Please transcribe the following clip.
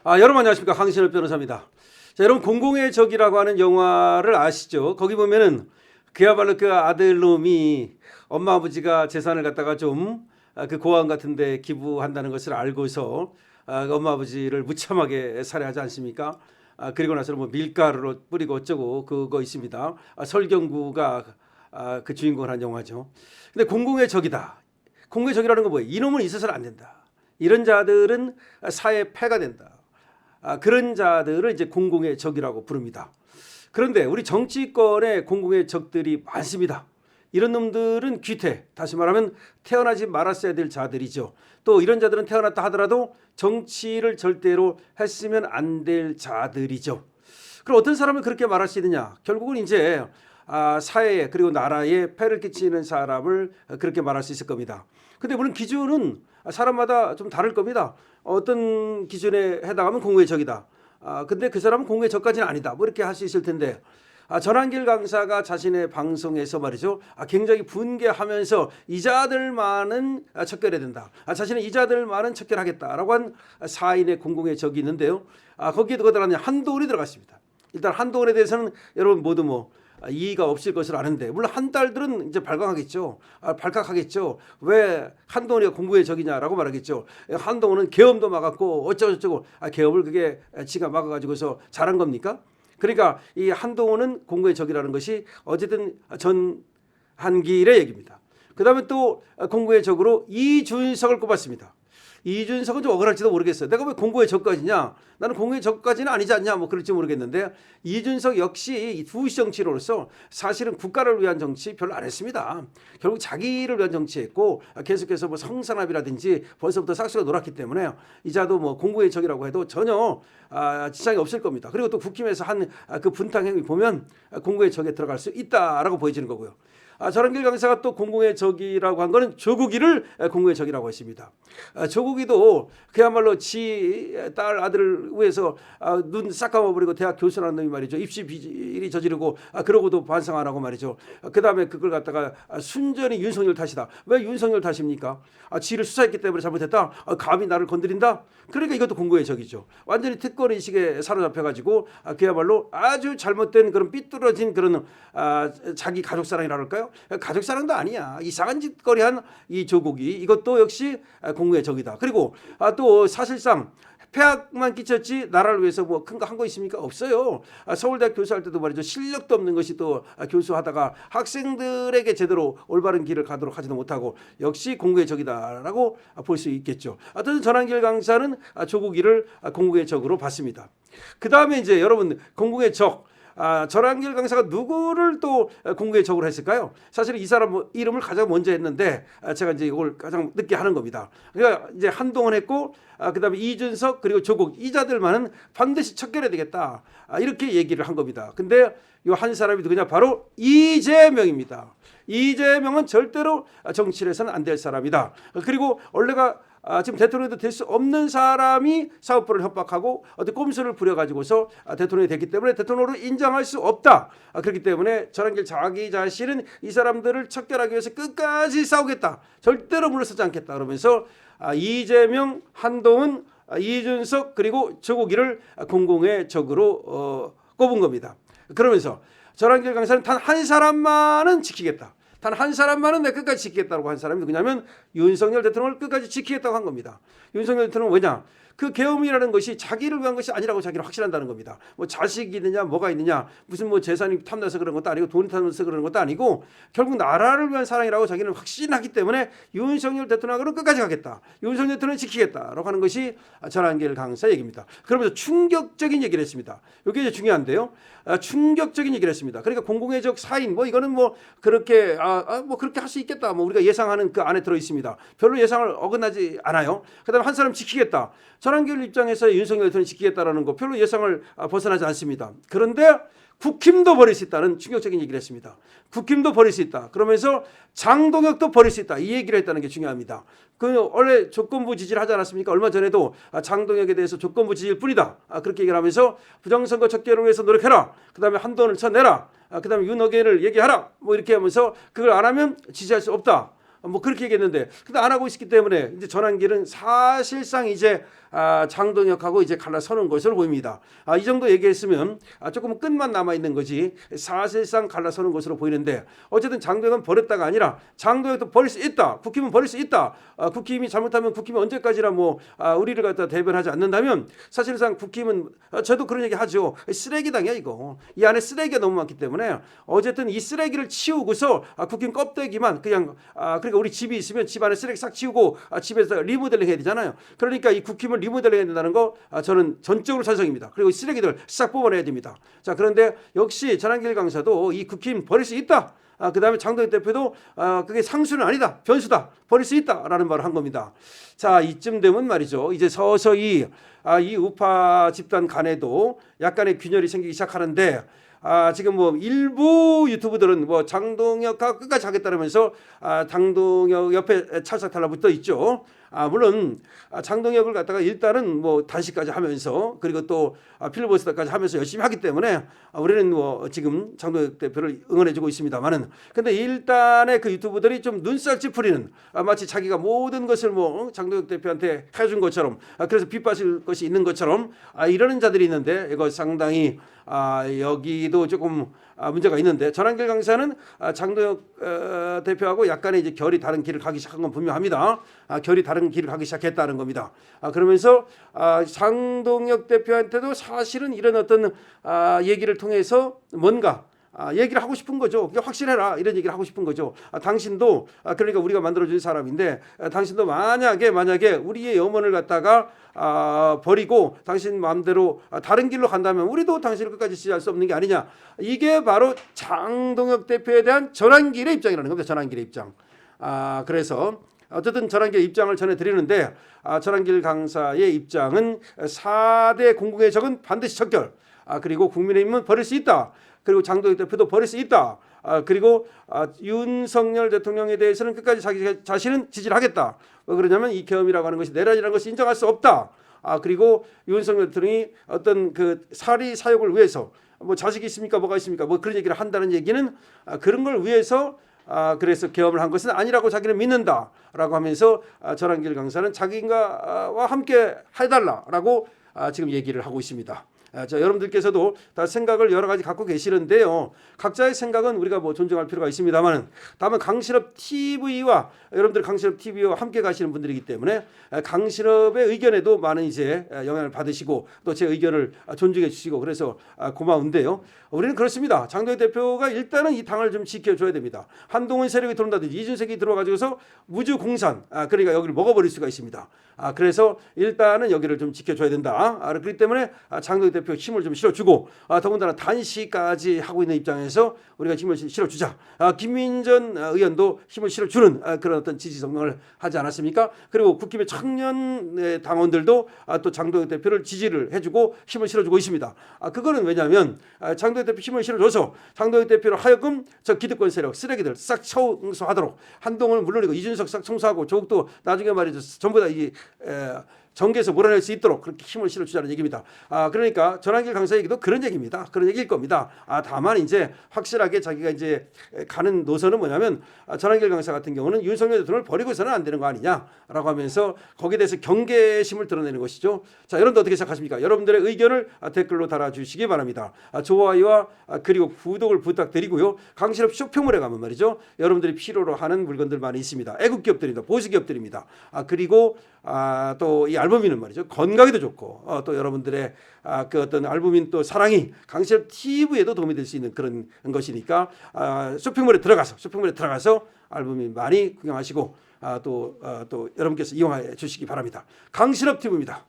여러분 안녕하십니까, 강신업 변호사입니다. 자, 여러분 공공의 적이라고 하는 영화를 아시죠? 거기 보면은 그야말로 그 아들놈이 엄마 아버지가 재산을 갖다가 좀 그 고아원 같은데 기부한다는 것을 알고서 엄마 아버지를 무참하게 살해하지 않습니까? 그리고 나서 뭐 밀가루로 뿌리고 어쩌고 그거 있습니다. 설경구가 그 주인공을 한 영화죠. 근데 공공의 적이다. 공공의 적이라는 건 뭐예요? 이놈은 있어서는 안 된다. 이런 자들은 사회 폐가 된다. 그런 자들을 이제 공공의 적이라고 부릅니다. 그런데 우리 정치권에 공공의 적들이 많습니다. 이런 놈들은 귀태, 다시 말하면 태어나지 말았어야 될 자들이죠. 또 이런 자들은 태어났다 하더라도 정치를 절대로 했으면 안 될 자들이죠. 그럼 어떤 사람을 그렇게 말할 수 있느냐? 결국은 이제 사회에 그리고 나라에 폐를 끼치는 사람을 그렇게 말할 수 있을 겁니다. 근데 물론 기준은 사람마다 좀 다를 겁니다. 어떤 기준에 해당하면 공공의 적이다. 근데 그 사람은 공공의 적까지는 아니다. 뭐 이렇게 할 수 있을 텐데. 전한길 강사가 자신의 방송에서 말이죠. 굉장히 분개하면서 이자들만은 척결해야 된다. 자신은 이자들만은 척결하겠다라고 한 사인의 공공의 적이 있는데요. 거기에 누가 들어갔냐? 한동훈이 들어갔습니다. 일단 한동훈에 대해서는 여러분 모두 뭐 이의가 없을 것을 아는데, 물론 한 딸들은 이제 발광하겠죠. 발칵하겠죠. 왜 한동훈이가 공공의 적이냐라고 말하겠죠. 한동훈은 계엄도 막았고 어쩌고저쩌고. 계엄을 그게 지가 막아가지고서 잘한 겁니까? 그러니까 이 한동훈은 공공의 적이라는 것이 어쨌든 전한길의 얘기입니다. 그 다음에 또 공공의 적으로 이준석을 꼽았습니다. 이준석은 좀 억울할지도 모르겠어요. 내가 왜 공공의 적까지냐? 나는 공공의 적까지는 아니지 않냐? 뭐 그럴지 모르겠는데, 이준석 역시 두시 정치로서 사실은 국가를 위한 정치 별로 안 했습니다. 결국 자기를 위한 정치했고, 계속해서 뭐 성산합이라든지 벌써부터 싹수가 놀았기 때문에 이자도 뭐 공공의 적이라고 해도 전혀 지장이 없을 겁니다. 그리고 또 국힘에서 한 그 분탕 행위 보면 공공의 적에 들어갈 수 있다라고 보여지는 거고요. 전한길 강사가 또 공공의 적이라고 한 거는 조국이를 공공의 적이라고 했습니다. 조국이도 그야말로 지 딸 아들을 위해서 눈 싹 감아버리고 대학 교수라는 놈이 말이죠. 입시 비리 저지르고 그러고도 반성 안 하고 말이죠. 그 다음에 그걸 갖다가 순전히 윤석열 탓이다. 왜 윤석열 탓입니까? 지를 수사했기 때문에 잘못했다. 감히 나를 건드린다. 그러니까 이것도 공공의 적이죠. 완전히 특권 의식에 사로잡혀가지고 그야말로 아주 잘못된 그런 삐뚤어진 그런 자기 가족 사랑이라 할까요? 가족 사랑도 아니야. 이상한 짓거리한 이 조국이 이것도 역시 공공의 적이다. 그리고 또 사실상 폐악만 끼쳤지 나라를 위해서 뭐 큰 거 한 거 있습니까? 없어요. 서울대학 교수할 때도 말이죠. 실력도 없는 것이 또 교수하다가 학생들에게 제대로 올바른 길을 가도록 하지도 못하고 역시 공공의 적이다라고 볼 수 있겠죠. 어쨌든 전한길 강사는 조국이를 공공의 적으로 봤습니다. 그 다음에 이제 여러분 공공의 적. 전한길 강사가 누구를 또 공공의 적으로 했을까요? 사실 이 사람 이름을 가장 먼저 했는데 제가 이제 이걸 가장 늦게 하는 겁니다. 그러니까 이제 한동훈 했고 그다음에 이준석 그리고 조국 이자들만은 반드시 척결해야 되겠다. 이렇게 얘기를 한 겁니다. 근데 이 한 사람이 누구냐? 바로 이재명입니다. 이재명은 절대로 정치를 해서는 안 될 사람이다. 그리고 원래가 지금 대통령도 될 수 없는 사람이 사법부를 협박하고 어떤 꼼수를 부려가지고서 대통령이 됐기 때문에 대통령으로 인정할 수 없다. 그렇기 때문에 전한길 자기 자신은 이 사람들을 척결하기 위해서 끝까지 싸우겠다. 절대로 물러서지 않겠다. 그러면서 이재명, 한동훈, 이준석 그리고 조국이를 공공의 적으로 꼽은 겁니다. 그러면서 전한길 강사는 단 한 사람만은 지키겠다. 단 한 사람만은 내 끝까지 지키겠다고 한 사람이 누구냐면 윤석열 대통령을 끝까지 지키겠다고 한 겁니다. 윤석열 대통령은 왜냐? 그 계엄이라는 것이 자기를 위한 것이 아니라고 자기는 확신한다는 겁니다. 뭐 자식이 있느냐 뭐가 있느냐 무슨 뭐 재산이 탐나서 그런 것도 아니고 돈이 탐나서 그런 것도 아니고 결국 나라를 위한 사랑이라고 자기는 확신하기 때문에 윤석열 대통령으로 끝까지 가겠다. 윤석열 대통령을 지키겠다라고 하는 것이 전한길 강사 얘기입니다. 그러면서 충격적인 얘기를 했습니다. 이게 이제 중요한데요. 충격적인 얘기를 했습니다. 그러니까 공공의 적 사인 뭐 이거는 뭐 그렇게 뭐 그렇게 할 수 있겠다. 뭐 우리가 예상하는 그 안에 들어 있습니다. 별로 예상을 어긋나지 않아요. 그다음에 한 사람 지키겠다. 전한길 입장에서 윤석열 대통령을 지키겠다라는 거 별로 예상을 벗어나지 않습니다. 그런데 국힘도 버릴 수 있다는 충격적인 얘기를 했습니다. 국힘도 버릴 수 있다. 그러면서 장동혁도 버릴 수 있다. 이 얘기를 했다는 게 중요합니다. 그 원래 조건부 지지를 하지 않았습니까? 얼마 전에도 장동혁에 대해서 조건부 지지일 뿐이다. 그렇게 얘기를 하면서 부정선거 척결을 위해서 노력해라. 그다음에 한동훈을 쳐내라. 그다음에 윤석열을 얘기하라. 뭐 이렇게 하면서 그걸 안 하면 지지할 수 없다. 뭐 그렇게 얘기했는데 근데 안 하고 있기 때문에 이제 전한길은 사실상 이제 장동혁하고 이제 갈라서는 것으로 보입니다. 이 정도 얘기했으면 조금 끝만 남아 있는 거지 사실상 갈라서는 것으로 보이는데 어쨌든 장동혁은 버렸다가 아니라 장동혁도 버릴 수 있다. 국힘은 버릴 수 있다. 국힘이 잘못하면 국힘이 언제까지나 우리를 갖다 대변하지 않는다면 사실상 국힘은 저도 그런 얘기 하죠. 쓰레기당이야 이거. 이 안에 쓰레기가 너무 많기 때문에 어쨌든 이 쓰레기를 치우고서 국힘 껍데기만 그냥 그러니까 우리 집이 있으면 집 안에 쓰레기 싹 치우고 집에서 리모델링 해야 되잖아요. 그러니까 이 국힘을 리모델링 해야 된다는 거 저는 전적으로 찬성입니다. 그리고 쓰레기들 싹 뽑아내야 됩니다. 자, 그런데 역시 전한길 강사도 이 국힘 버릴 수 있다. 그 다음에 장동혁 대표도 그게 상수는 아니다. 변수다. 버릴 수 있다라는 말을 한 겁니다. 자, 이쯤 되면 말이죠. 이제 서서히 이 우파 집단 간에도 약간의 균열이 생기기 시작하는데 지금 일부 유튜브들은 장동혁과 끝까지 하겠다면서 장동혁 옆에 찰싹 달라붙어 있죠. 물론 장동혁을 갖다가 일단은 단식까지 하면서 그리고 또 필리버스터까지 하면서 열심히 하기 때문에 우리는 지금 장동혁 대표를 응원해주고 있습니다만은 근데 일단의 그 유튜브들이 좀 눈살 찌푸리는 마치 자기가 모든 것을 장동혁 대표한테 해준 것처럼 그래서 빗받칠 것이 있는 것처럼 이러는 자들이 있는데 이거 상당히 여기도 조금 문제가 있는데 전한길 강사는 장동혁 대표하고 약간의 이제 결이 다른 길을 가기 시작한 건 분명합니다. 결이 다른 길을 가기 시작했다는 겁니다. 그러면서 장동혁 대표한테도 사실은 이런 어떤 얘기를 통해서 뭔가 얘기를 하고 싶은 거죠. 확실해라 이런 얘기를 하고 싶은 거죠. 당신도 그러니까 우리가 만들어준 사람인데 당신도 만약에 우리의 염원을 갖다가 버리고 당신 마음대로 다른 길로 간다면 우리도 당신을 끝까지 지지할 수 없는 게 아니냐. 이게 바로 장동혁 대표에 대한 전한길의 입장이라는 겁니다. 전한길의 입장. 그래서 어쨌든 전한길 입장을 전해드리는데 전한길 강사의 입장은 4대 공공의 적은 반드시 척결. 그리고 국민의힘은 버릴 수 있다. 그리고 장동혁 대표도 버릴 수 있다. 그리고 윤석열 대통령에 대해서는 끝까지 자기 자신은 지지를 하겠다. 왜 그러냐면 이 계엄이라고 하는 것이 내란이라는 것을 인정할 수 없다. 그리고 윤석열 대통령이 어떤 그 사리 사욕을 위해서 자식이 있습니까? 뭐가 있습니까? 그런 얘기를 한다는 얘기는 그런 걸 위해서 그래서 계엄을 한 것은 아니라고 자기는 믿는다라고 하면서 전한길 강사는 자기와 함께 해달라라고 지금 얘기를 하고 있습니다. 자, 여러분들께서도 다 생각을 여러 가지 갖고 계시는데요. 각자의 생각은 우리가 존중할 필요가 있습니다만, 다만 강신업 TV와 여러분들 강신업 TV와 함께 가시는 분들이기 때문에 강신업의 의견에도 많은 이제 영향을 받으시고 또 제 의견을 존중해 주시고 그래서 고마운데요. 우리는 그렇습니다. 장동혁 대표가 일단은 이 당을 좀 지켜줘야 됩니다. 한동훈 세력이 들어온다든지 이준석이 들어와가지고서 무주공산 그러니까 여기를 먹어버릴 수가 있습니다. 그래서 일단은 여기를 좀 지켜줘야 된다. 그렇기 때문에 장동혁 대표 힘을 좀 실어주고 더군다나 단식까지 하고 있는 입장에서 우리가 힘을 실어주자. 김민전 의원도 힘을 실어주는 그런 어떤 지지 성명을 하지 않았습니까? 그리고 국힘의 청년 당원들도 또 장동혁 대표를 지지를 해주고 힘을 실어주고 있습니다. 그거는 왜냐하면 장동혁 대표 힘을 실어줘서 장동혁 대표를 하여금 저 기득권 세력 쓰레기들 싹 청소하도록 한동훈을 물론이고 이준석 싹 청소하고 조국도 나중에 말이죠 전부 다 이 정계에서 몰아낼 수 있도록 그렇게 힘을 실어주자는 얘기입니다. 그러니까 전한길 강사 얘기도 그런 얘기입니다. 그런 얘기일 겁니다. 다만 이제 확실하게 자기가 이제 가는 노선은 뭐냐면 전한길 강사 같은 경우는 윤석열 대통령을 버리고서는 안 되는 거 아니냐라고 하면서 거기에 대해서 경계심을 드러내는 것이죠. 자, 여러분들 어떻게 생각하십니까? 여러분들의 의견을 댓글로 달아주시기 바랍니다. 좋아요와 그리고 구독을 부탁드리고요. 강신업 쇼핑몰에 가면 말이죠. 여러분들이 필요로 하는 물건들 많이 있습니다. 애국 기업들입니다. 보수 기업들입니다. 그리고 또 이 알부민은 말이죠. 건강에도 좋고 또 여러분들의 그 어떤 알부민 또 사랑이 강신업 TV에도 도움이 될 수 있는 그런 것이니까 쇼핑몰에 들어가서 알부민 많이 구경하시고 또 여러분께서 이용해 주시기 바랍니다. 강신업 TV입니다.